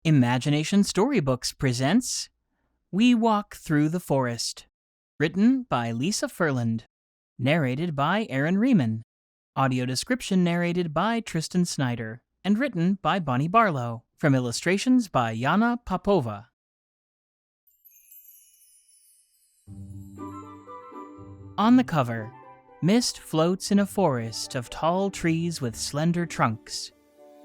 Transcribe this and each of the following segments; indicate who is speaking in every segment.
Speaker 1: Imagination Storybooks presents We Walk Through the Forest. Written by Lisa Furland. Narrated by Aaron Riemann. Audio description narrated by Tristan Snyder. And written by Bonnie Barlow. From illustrations by Yana Popova. On the cover, mist floats in a forest of tall trees with slender trunks.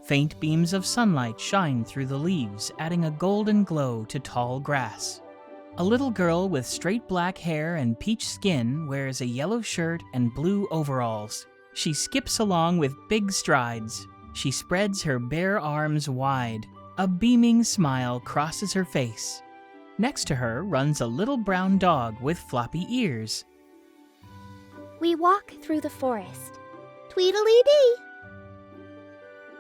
Speaker 1: Faint beams of sunlight shine through the leaves, adding a golden glow to tall grass. A little girl with straight black hair and peach skin wears a yellow shirt and blue overalls. She skips along with big strides. She spreads her bare arms wide. A beaming smile crosses her face. Next to her runs a little brown dog with floppy ears.
Speaker 2: We walk through the forest. Tweedledee!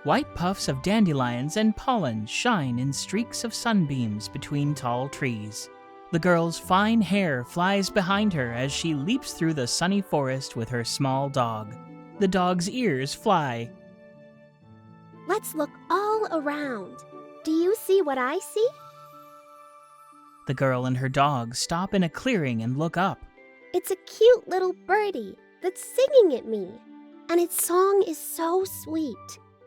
Speaker 1: White puffs of dandelions and pollen shine in streaks of sunbeams between tall trees. The girl's fine hair flies behind her as she leaps through the sunny forest with her small dog. The dog's ears fly.
Speaker 2: Let's look all around. Do you see what I see?
Speaker 1: The girl and her dog stop in a clearing and look up.
Speaker 2: It's a cute little birdie that's singing at me, and its song is so sweet.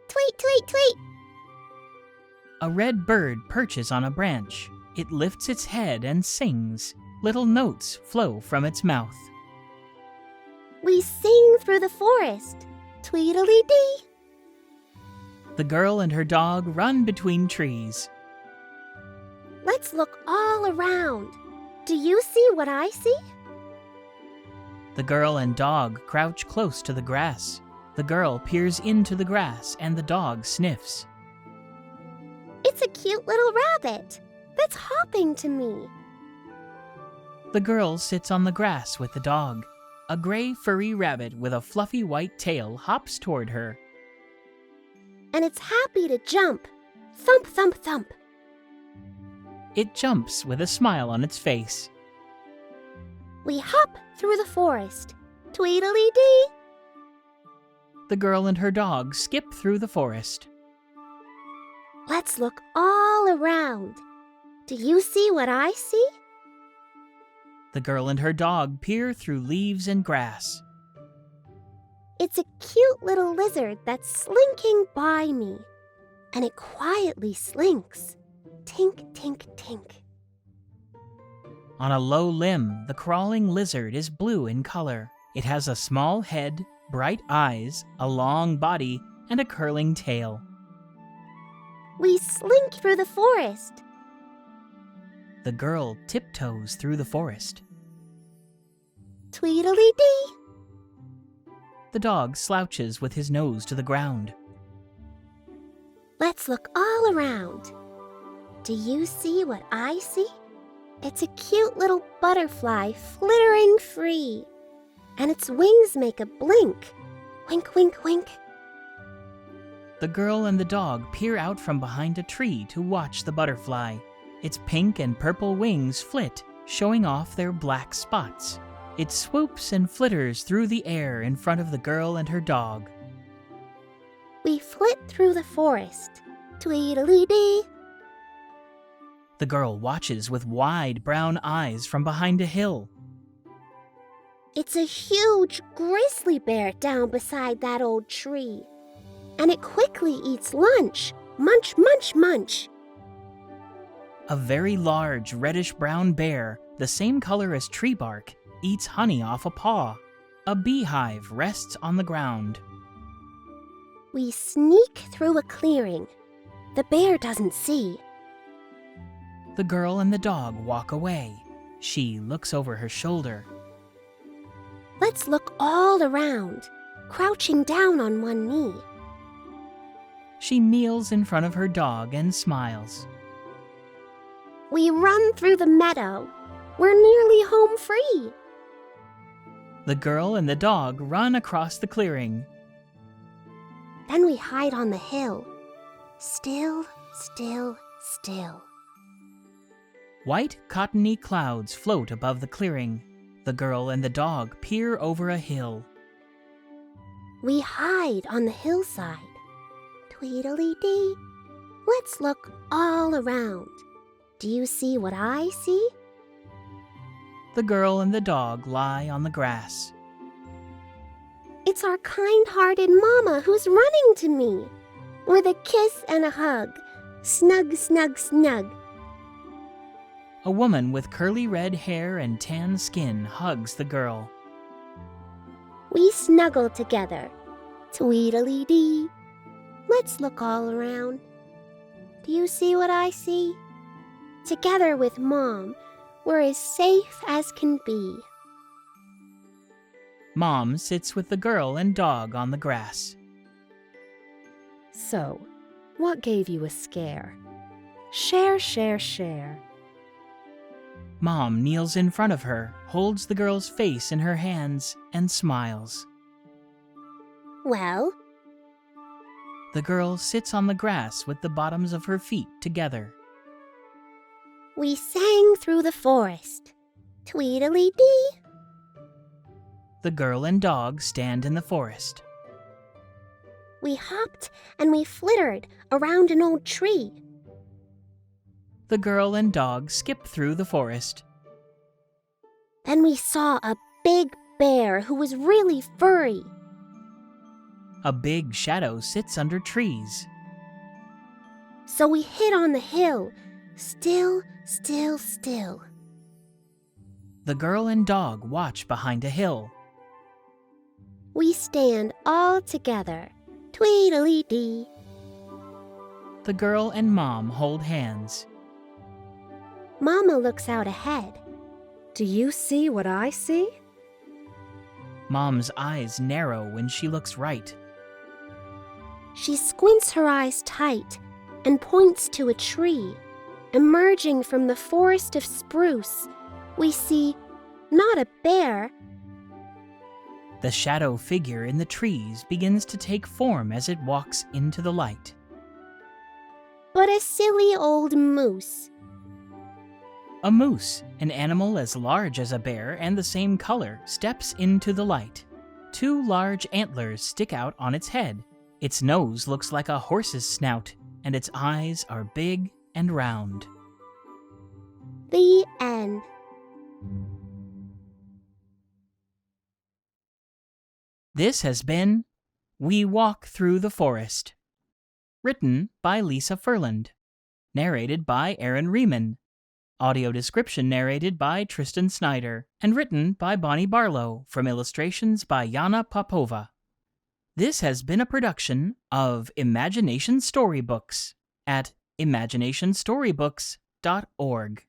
Speaker 2: Tweet, tweet, tweet!
Speaker 1: A red bird perches on a branch. It lifts its head and sings. Little notes flow from its mouth.
Speaker 2: We sing through the forest. Tweedledee!
Speaker 1: The girl and her dog run between trees.
Speaker 2: Let's look all around. Do you see what I see?
Speaker 1: The girl and dog crouch close to the grass. The girl peers into the grass and the dog sniffs.
Speaker 2: It's a cute little rabbit that's hopping to me.
Speaker 1: The girl sits on the grass with the dog. A gray furry rabbit with a fluffy white tail hops toward her.
Speaker 2: And it's happy to jump. Thump, thump, thump.
Speaker 1: It jumps with a smile on its face.
Speaker 2: We hop through the forest. Tweedledee!
Speaker 1: The girl and her dog skip through the forest.
Speaker 2: Let's look all around. Do you see what I see?
Speaker 1: The girl and her dog peer through leaves and grass.
Speaker 2: It's a cute little lizard that's slinking by me, and it quietly slinks. Tink, tink, tink.
Speaker 1: On a low limb, the crawling lizard is blue in color. It has a small head, bright eyes, a long body, and a curling tail.
Speaker 2: We slink through the forest.
Speaker 1: The girl tiptoes through the forest.
Speaker 2: Tweedledee!
Speaker 1: The dog slouches with his nose to the ground.
Speaker 2: Let's look all around. Do you see what I see? It's a cute little butterfly flittering free, and its wings make a blink. Wink, wink, wink.
Speaker 1: The girl and the dog peer out from behind a tree to watch the butterfly. Its pink and purple wings flit, showing off their black spots. It swoops and flitters through the air in front of the girl and her dog.
Speaker 2: We flit through the forest. Tweedledee!
Speaker 1: The girl watches with wide brown eyes from behind a hill.
Speaker 2: It's a huge grizzly bear down beside that old tree, and it quickly eats lunch. Munch, munch, munch.
Speaker 1: A very large reddish-brown bear, the same color as tree bark, eats honey off a paw. A beehive rests on the ground.
Speaker 2: We sneak through a clearing. The bear doesn't see.
Speaker 1: The girl and the dog walk away. She looks over her shoulder.
Speaker 2: Let's look all around, crouching down on one knee.
Speaker 1: She kneels in front of her dog and smiles.
Speaker 2: We run through the meadow. We're nearly home free.
Speaker 1: The girl and the dog run across the clearing.
Speaker 2: Then we hide on the hill. Still, still, still.
Speaker 1: White, cottony clouds float above the clearing. The girl and the dog peer over a hill.
Speaker 2: We hide on the hillside. Tweedledee, Let's look all around. Do you see what I see?
Speaker 1: The girl and the dog lie on the grass.
Speaker 2: It's our kind-hearted mama who's running to me. With a kiss and a hug. Snug, snug, snug.
Speaker 1: A woman with curly red hair and tan skin hugs the girl.
Speaker 2: We snuggle together. Tweedledee. Let's look all around. Do you see what I see? Together with Mom, we're as safe as can be.
Speaker 1: Mom sits with the girl and dog on the grass.
Speaker 3: So, what gave you a scare? Share, share, share.
Speaker 1: Mom kneels in front of her, holds the girl's face in her hands, and smiles.
Speaker 2: Well,
Speaker 1: The girl sits on the grass with the bottoms of her feet together.
Speaker 2: we sang through the forest. Tweedledee.
Speaker 1: The girl and dog stand in the forest.
Speaker 2: We hopped and we flittered around an old tree.
Speaker 1: The girl and dog skip through the forest.
Speaker 2: Then we saw a big bear who was really furry.
Speaker 1: A big shadow sits under trees.
Speaker 2: So we hid on the hill. Still, still, still.
Speaker 1: The girl and dog watch behind a hill.
Speaker 2: We stand all together. Tweedledee.
Speaker 1: The girl and Mom hold hands.
Speaker 2: Mama looks out ahead.
Speaker 3: Do you see what I see?
Speaker 1: Mom's eyes narrow when she looks right.
Speaker 2: She squints her eyes tight and points to a tree. Emerging from the forest of spruce, we see not a bear,
Speaker 1: The shadow figure in the trees begins to take form as it walks into the light.
Speaker 2: but a silly old moose.
Speaker 1: A moose, an animal as large as a bear and the same color, steps into the light. Two large antlers stick out on its head. Its nose looks like a horse's snout, and its eyes are big and round.
Speaker 2: The end.
Speaker 1: This has been We Walk Through the Forest. Written by Lisa Furland. Narrated by Aaron Riemann. Audio description narrated by Tristan Snyder. And written by Bonnie Barlow from illustrations by Yana Popova. This has been a production of Imagination Storybooks at imaginationstorybooks.org.